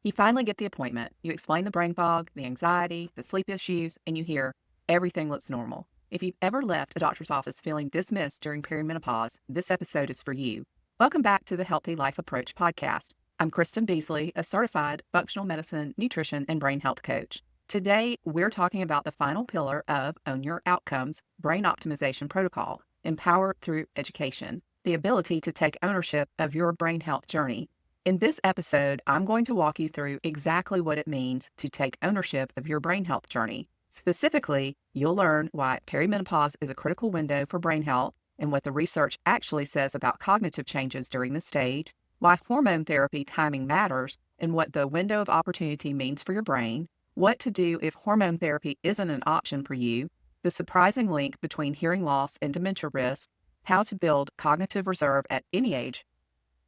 You finally get the appointment. You explain the brain fog, the anxiety, the sleep issues, and you hear everything looks normal. If you've ever left a doctor's office feeling dismissed during perimenopause, this episode is for you. Welcome back to the Healthy Life Approach podcast. I'm Kristen Beasley, a certified functional medicine, nutrition, and brain health coach. Today, we're talking about the final pillar of Own Your Outcomes brain optimization protocol, empowered through education, the ability to take ownership of your brain health journey. In this episode, I'm going to walk you through exactly what it means to take ownership of your brain health journey. Specifically, you'll learn why perimenopause is a critical window for brain health and what the research actually says about cognitive changes during this stage, why hormone therapy timing matters and what the window of opportunity means for your brain, what to do if hormone therapy isn't an option for you, the surprising link between hearing loss and dementia risk, how to build cognitive reserve at any age,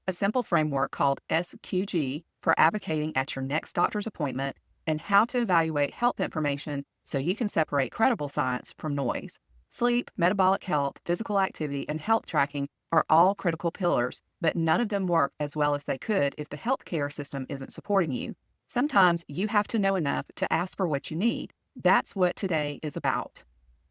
a simple framework called SQG for advocating at your next doctor's appointment, and how to evaluate health information so you can separate credible science from noise. Sleep, metabolic health, physical activity, and health tracking are all critical pillars, but none of them work as well as they could if the healthcare system isn't supporting you. Sometimes you have to know enough to ask for what you need. That's what today is about.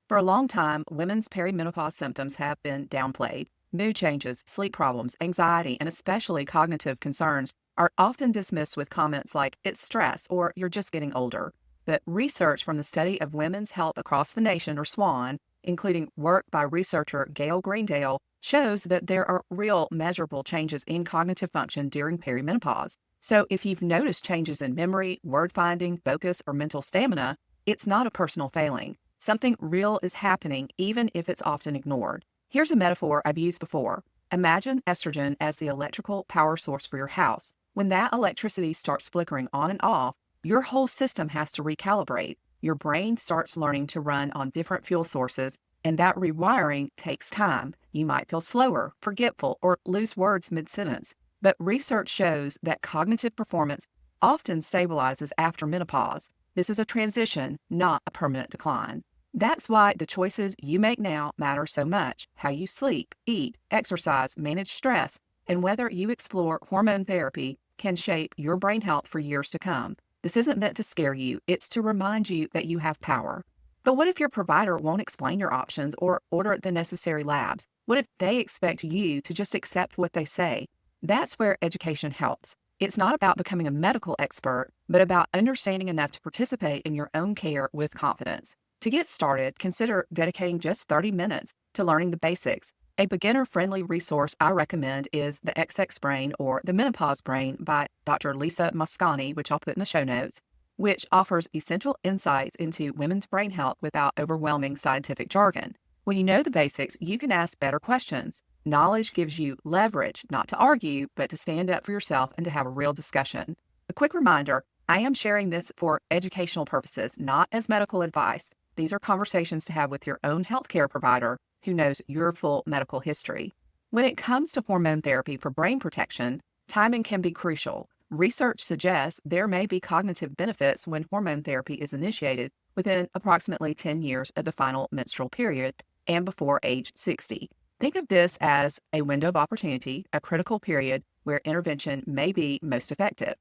For a long time, women's perimenopause symptoms have been downplayed. Mood changes, sleep problems, anxiety, and especially cognitive concerns are often dismissed with comments like, it's stress or you're just getting older. But research from the Study of Women's Health Across the Nation, or SWAN, including work by researcher Gail Greendale, shows that there are real measurable changes in cognitive function during perimenopause. So if you've noticed changes in memory, word finding, focus, or mental stamina, it's not a personal failing. Something real is happening, even if it's often ignored. Here's a metaphor I've used before. Imagine estrogen as the electrical power source for your house. When that electricity starts flickering on and off, your whole system has to recalibrate. Your brain starts learning to run on different fuel sources, and that rewiring takes time. You might feel slower, forgetful, or lose words mid-sentence. But research shows that cognitive performance often stabilizes after menopause. This is a transition, not a permanent decline. That's why the choices you make now matter so much. How you sleep, eat, exercise, manage stress, and whether you explore hormone therapy can shape your brain health for years to come. This isn't meant to scare you. It's to remind you that you have power. But what if your provider won't explain your options or order the necessary labs? What if they expect you to just accept what they say? That's where education helps. It's not about becoming a medical expert, but about understanding enough to participate in your own care with confidence. To get started, consider dedicating just 30 minutes to learning the basics. A beginner-friendly resource I recommend is The XX Brain, or The Menopause Brain, by Dr. Lisa Mosconi, which I'll put in the show notes, which offers essential insights into women's brain health without overwhelming scientific jargon. When you know the basics, you can ask better questions. Knowledge gives you leverage, not to argue, but to stand up for yourself and to have a real discussion. A quick reminder, I am sharing this for educational purposes, not as medical advice. These are conversations to have with your own healthcare provider who knows your full medical history. When it comes to hormone therapy for brain protection, timing can be crucial. Research suggests there may be cognitive benefits when hormone therapy is initiated within approximately 10 years of the final menstrual period and before age 60. Think of this as a window of opportunity, a critical period where intervention may be most effective.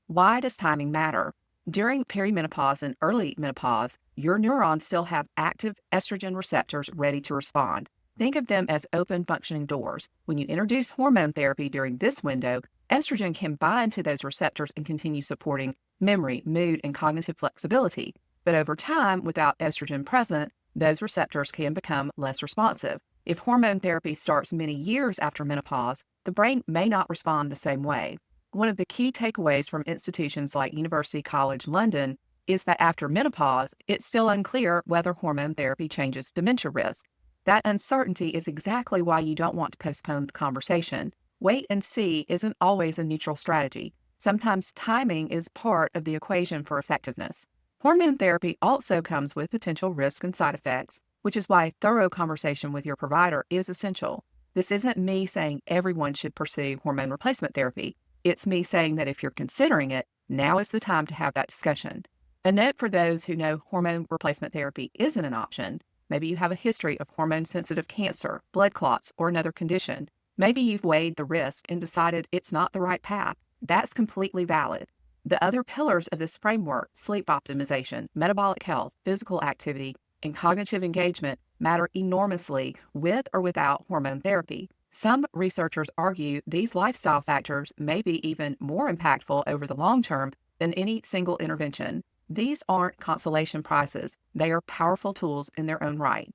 Why does timing matter? During perimenopause and early menopause, your neurons still have active estrogen receptors ready to respond. Think of them as open functioning doors. When you introduce hormone therapy during this window, estrogen can bind to those receptors and continue supporting memory, mood, and cognitive flexibility. But over time, without estrogen present, those receptors can become less responsive. If hormone therapy starts many years after menopause, the brain may not respond the same way. One of the key takeaways from institutions like University College London is that after menopause, it's still unclear whether hormone therapy changes dementia risk. That uncertainty is exactly why you don't want to postpone the conversation. Wait and see isn't always a neutral strategy. Sometimes timing is part of the equation for effectiveness. Hormone therapy also comes with potential risks and side effects, which is why thorough conversation with your provider is essential. This isn't me saying everyone should pursue hormone replacement therapy. It's me saying that if you're considering it, now is the time to have that discussion. A note for those who know hormone replacement therapy isn't an option. Maybe you have a history of hormone-sensitive cancer, blood clots, or another condition. Maybe you've weighed the risk and decided it's not the right path. That's completely valid. The other pillars of this framework, sleep optimization, metabolic health, physical activity, and cognitive engagement, matter enormously with or without hormone therapy. Some researchers argue these lifestyle factors may be even more impactful over the long term than any single intervention. These aren't consolation prizes. They are powerful tools in their own right.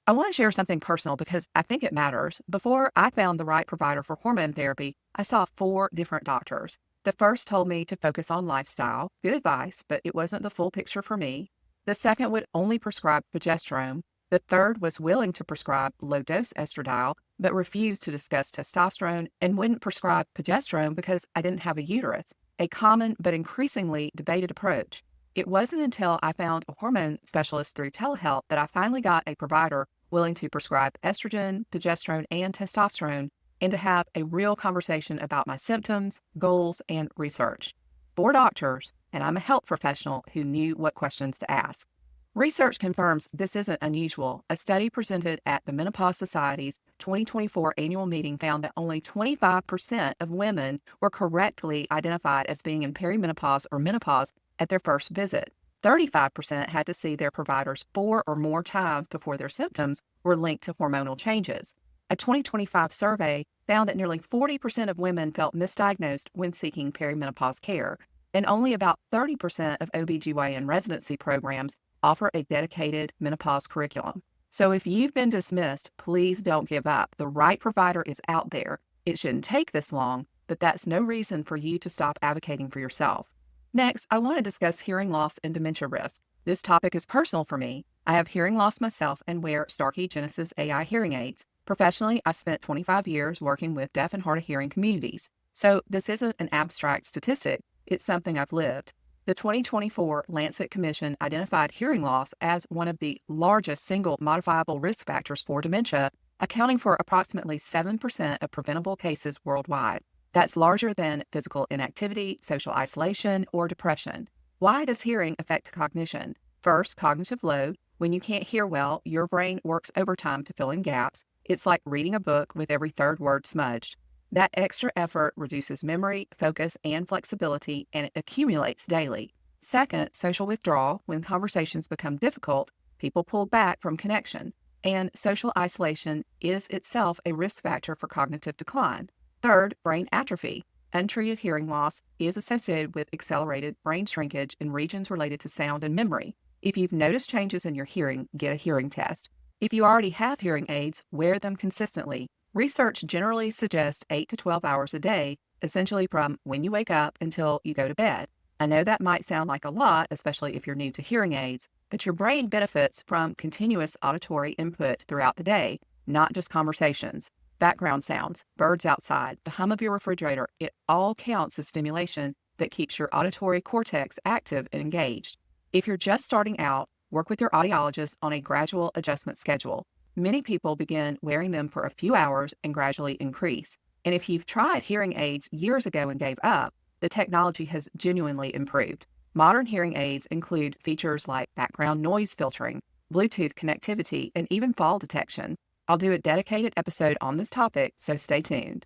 I want to share something personal because I think it matters. Before I found the right provider for hormone therapy, I saw 4 different doctors. The first told me to focus on lifestyle, good advice, but it wasn't the full picture for me. The second would only prescribe progesterone. The third was willing to prescribe low-dose estradiol, but refused to discuss testosterone and wouldn't prescribe progesterone because I didn't have a uterus, a common but increasingly debated approach. It wasn't until I found a hormone specialist through telehealth that I finally got a provider willing to prescribe estrogen, progesterone, and testosterone, and to have a real conversation about my symptoms, goals, and research. 4 doctors, and I'm a health professional who knew what questions to ask. Research confirms this isn't unusual. A study presented at the Menopause Society's 2024 annual meeting found that only 25% of women were correctly identified as being in perimenopause or menopause at their first visit. 35% had to see their providers 4 or more times before their symptoms were linked to hormonal changes. A 2025 survey found that nearly 40% of women felt misdiagnosed when seeking perimenopause care, and only about 30% of OBGYN residency programs offer a dedicated menopause curriculum. So if you've been dismissed, please don't give up. The right provider is out there. It shouldn't take this long, but that's no reason for you to stop advocating for yourself. Next, I want to discuss hearing loss and dementia risk. This topic is personal for me. I have hearing loss myself and wear Starkey Genesis AI hearing aids. Professionally, I've spent 25 years working with deaf and hard of hearing communities. So this isn't an abstract statistic. It's something I've lived. The 2024 Lancet Commission identified hearing loss as one of the largest single modifiable risk factors for dementia, accounting for approximately 7% of preventable cases worldwide. That's larger than physical inactivity, social isolation, or depression. Why does hearing affect cognition? First, cognitive load. When you can't hear well, your brain works overtime to fill in gaps. It's like reading a book with every third word smudged. That extra effort reduces memory, focus, and flexibility, and it accumulates daily. Second, social withdrawal. When conversations become difficult, people pull back from connection, and social isolation is itself a risk factor for cognitive decline. Third, brain atrophy. Untreated hearing loss is associated with accelerated brain shrinkage in regions related to sound and memory. If you've noticed changes in your hearing, get a hearing test. If you already have hearing aids, wear them consistently. Research generally suggests 8 to 12 hours a day, essentially from when you wake up until you go to bed. I know that might sound like a lot, especially if you're new to hearing aids, but your brain benefits from continuous auditory input throughout the day, not just conversations. Background sounds, birds outside, the hum of your refrigerator, it all counts as stimulation that keeps your auditory cortex active and engaged. If you're just starting out, work with your audiologist on a gradual adjustment schedule. Many people begin wearing them for a few hours and gradually increase. And if you've tried hearing aids years ago and gave up, the technology has genuinely improved. Modern hearing aids include features like background noise filtering, Bluetooth connectivity, and even fall detection. I'll do a dedicated episode on this topic, so stay tuned.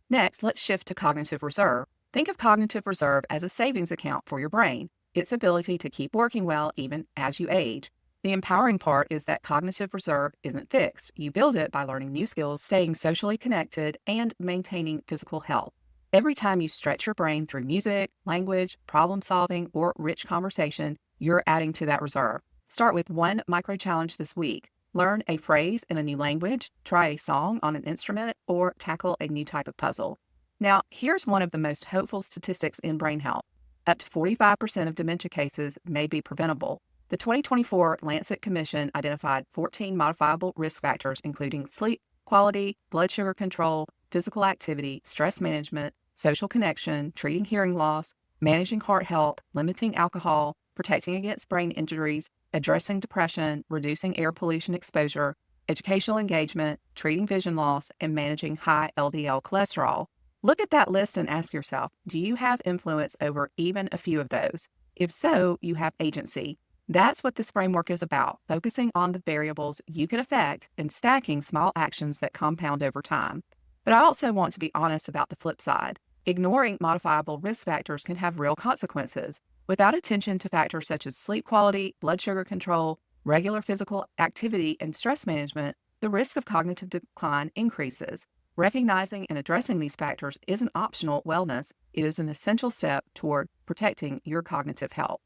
Next, let's shift to cognitive reserve. Think of cognitive reserve as a savings account for your brain, its ability to keep working well even as you age. The empowering part is that cognitive reserve isn't fixed. You build it by learning new skills, staying socially connected, and maintaining physical health. Every time you stretch your brain through music, language, problem solving, or rich conversation, you're adding to that reserve. Start with one micro challenge this week. Learn a phrase in a new language, try a song on an instrument, or tackle a new type of puzzle. Now, here's one of the most hopeful statistics in brain health. Up to 45% of dementia cases may be preventable. The 2024 Lancet Commission identified 14 modifiable risk factors, including sleep quality, blood sugar control, physical activity, stress management, social connection, treating hearing loss, managing heart health, limiting alcohol, protecting against brain injuries, addressing depression, reducing air pollution exposure, educational engagement, treating vision loss, and managing high LDL cholesterol. Look at that list and ask yourself, do you have influence over even a few of those? If so, you have agency. That's what this framework is about, focusing on the variables you can affect and stacking small actions that compound over time. But I also want to be honest about the flip side. Ignoring modifiable risk factors can have real consequences. Without attention to factors such as sleep quality, blood sugar control, regular physical activity, and stress management, the risk of cognitive decline increases. Recognizing and addressing these factors isn't optional wellness, it is an essential step toward protecting your cognitive health.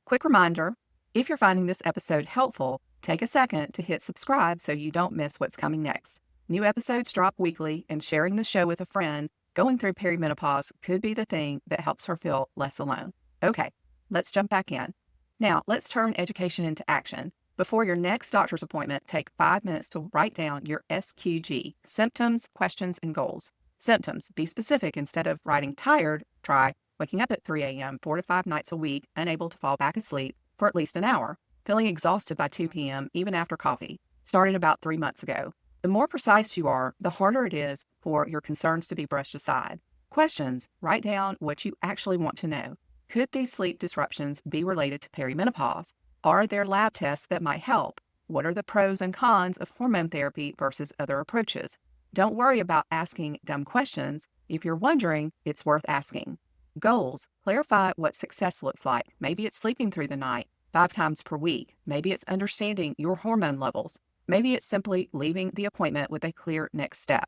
Quick reminder, if you're finding this episode helpful, take a second to hit subscribe so you don't miss what's coming next. New episodes drop weekly, and sharing the show with a friend going through perimenopause could be the thing that helps her feel less alone. Okay, let's jump back in. Now, let's turn education into action. Before your next doctor's appointment, take 5 minutes to write down your SQG, symptoms, questions, and goals. Symptoms, be specific. Instead of writing tired, try waking up at 3 a.m. 4 to 5 nights a week, unable to fall back asleep for at least an hour, feeling exhausted by 2 p.m. even after coffee. Started about 3 months ago. The more precise you are, the harder it is for your concerns to be brushed aside. Questions, write down what you actually want to know. Could these sleep disruptions be related to perimenopause? Are there lab tests that might help? What are the pros and cons of hormone therapy versus other approaches? Don't worry about asking dumb questions. If you're wondering, it's worth asking. Goals, clarify what success looks like. Maybe it's sleeping through the night 5 times per week. Maybe it's understanding your hormone levels. Maybe it's simply leaving the appointment with a clear next step.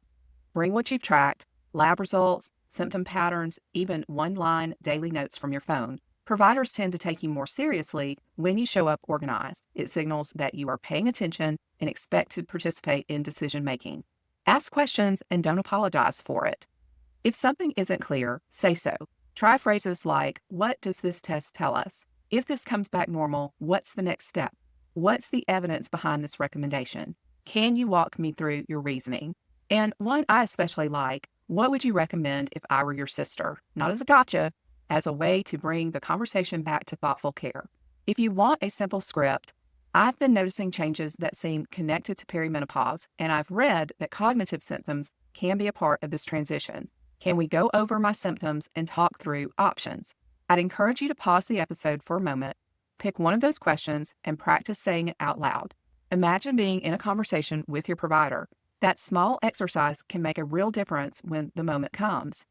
Bring what you've tracked, lab results, symptom patterns, even one-line daily notes from your phone. Providers tend to take you more seriously when you show up organized. It signals that you are paying attention and expect to participate in decision-making. Ask questions and don't apologize for it. If something isn't clear, say so. Try phrases like, what does this test tell us? If this comes back normal, what's the next step? What's the evidence behind this recommendation? Can you walk me through your reasoning? And one I especially like, what would you recommend if I were your sister? Not as a gotcha, as a way to bring the conversation back to thoughtful care. If you want a simple script, I've been noticing changes that seem connected to perimenopause, and I've read that cognitive symptoms can be a part of this transition. Can we go over my symptoms and talk through options? I'd encourage you to pause the episode for a moment, pick one of those questions, and practice saying it out loud. Imagine being in a conversation with your provider. That small exercise can make a real difference when the moment comes.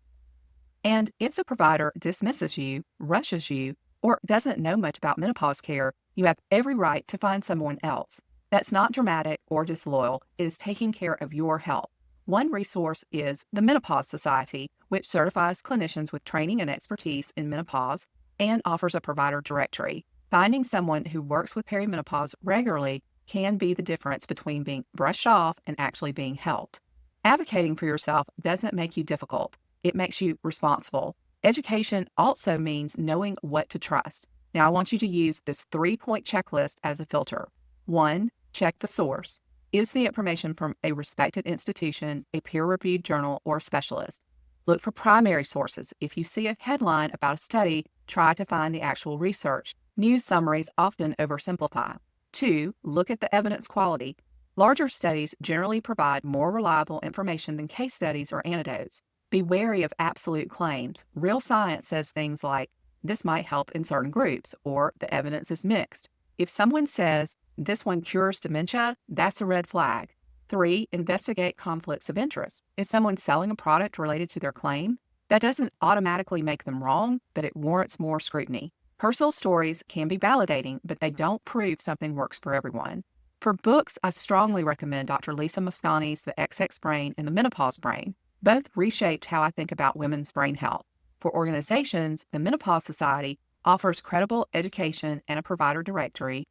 And if the provider dismisses you, rushes you, or doesn't know much about menopause care, you have every right to find someone else. That's not dramatic or disloyal. It is taking care of your health. One resource is the Menopause Society, which certifies clinicians with training and expertise in menopause and offers a provider directory. Finding someone who works with perimenopause regularly can be the difference between being brushed off and actually being helped. Advocating for yourself doesn't make you difficult. It makes you responsible. Education also means knowing what to trust. Now, I want you to use this 3-point checklist as a filter. 1, check the source. Is the information from a respected institution, a peer-reviewed journal, or a specialist? Look for primary sources. If you see a headline about a study, try to find the actual research. News summaries often oversimplify. 2, look at the evidence quality. Larger studies generally provide more reliable information than case studies or anecdotes. Be wary of absolute claims. Real science says things like, this might help in certain groups, or the evidence is mixed. If someone says, this one cures dementia, that's a red flag. 3, investigate conflicts of interest. Is someone selling a product related to their claim? That doesn't automatically make them wrong, but it warrants more scrutiny. Personal stories can be validating, but they don't prove something works for everyone. For books, I strongly recommend Dr. Lisa Mosconi's The XX Brain and The Menopause Brain. Both reshaped how I think about women's brain health. For organizations, the Menopause Society offers credible education and a provider directory,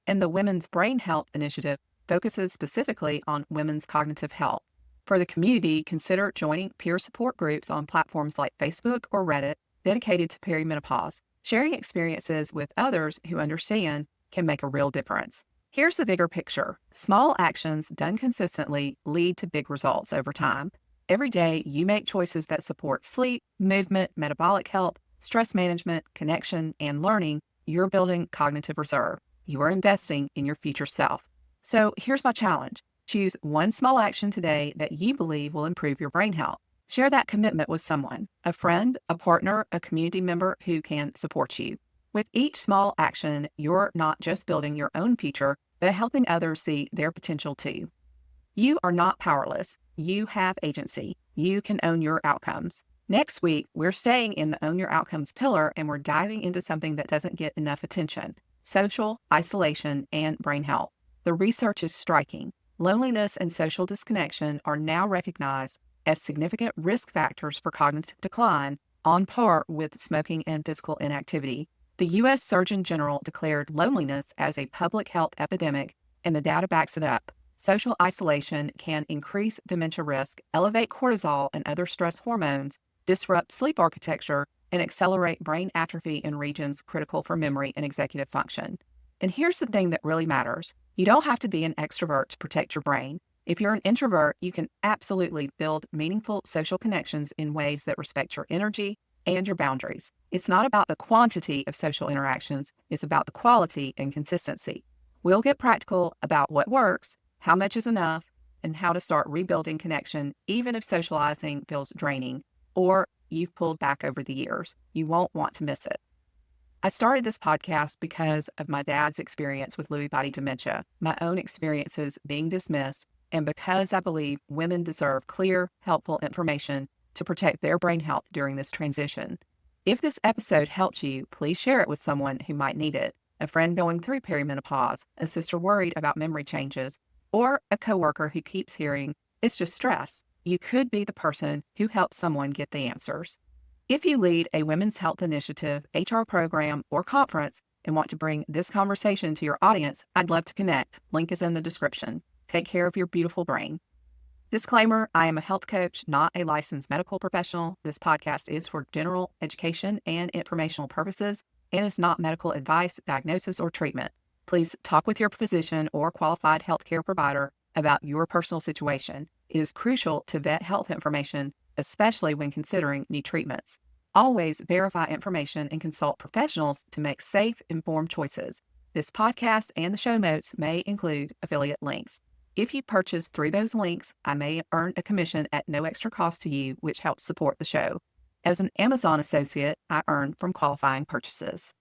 and the Women's Brain Health Initiative focuses specifically on women's cognitive health. For the community, consider joining peer support groups on platforms like Facebook or Reddit dedicated to perimenopause. Sharing experiences with others who understand can make a real difference. Here's the bigger picture. Small actions done consistently lead to big results over time. Every day, you make choices that support sleep, movement, metabolic health, stress management, connection, and learning. You're building cognitive reserve. You are investing in your future self. So here's my challenge. Choose one small action today that you believe will improve your brain health. Share that commitment with someone, a friend, a partner, a community member who can support you. With each small action, you're not just building your own future, but helping others see their potential too. You are not powerless. You have agency. You can own your outcomes. Next week, we're staying in the Own Your Outcomes pillar, and we're diving into something that doesn't get enough attention: social isolation and brain health. The research is striking. Loneliness and social disconnection are now recognized as significant risk factors for cognitive decline, on par with smoking and physical inactivity. The U.S. Surgeon General declared loneliness as a public health epidemic, and the data backs it up. Social isolation can increase dementia risk, elevate cortisol and other stress hormones, disrupt sleep architecture, and accelerate brain atrophy in regions critical for memory and executive function. And here's the thing that really matters. You don't have to be an extrovert to protect your brain. If you're an introvert, you can absolutely build meaningful social connections in ways that respect your energy and your boundaries. It's not about the quantity of social interactions, it's about the quality and consistency. We'll get practical about what works, how much is enough, and how to start rebuilding connection, even if socializing feels draining or you've pulled back over the years. You won't want to miss it. I started this podcast because of my dad's experience with Lewy body dementia, my own experiences being dismissed, and because I believe women deserve clear, helpful information to protect their brain health during this transition. If this episode helped you, please share it with someone who might need it: a friend going through perimenopause, a sister worried about memory changes, or a coworker who keeps hearing, "It's just stress." You could be the person who helps someone get the answers. If you lead a women's health initiative, HR program, or conference and want to bring this conversation to your audience, I'd love to connect. Link is in the description. Take care of your beautiful brain. Disclaimer: I am a health coach, not a licensed medical professional. This podcast is for general education and informational purposes and is not medical advice, diagnosis, or treatment. Please talk with your physician or qualified healthcare provider about your personal situation. It is crucial to vet health information, especially when considering new treatments. Always verify information and consult professionals to make safe, informed choices. This podcast and the show notes may include affiliate links. If you purchase through those links, I may earn a commission at no extra cost to you, which helps support the show. As an Amazon associate, I earn from qualifying purchases.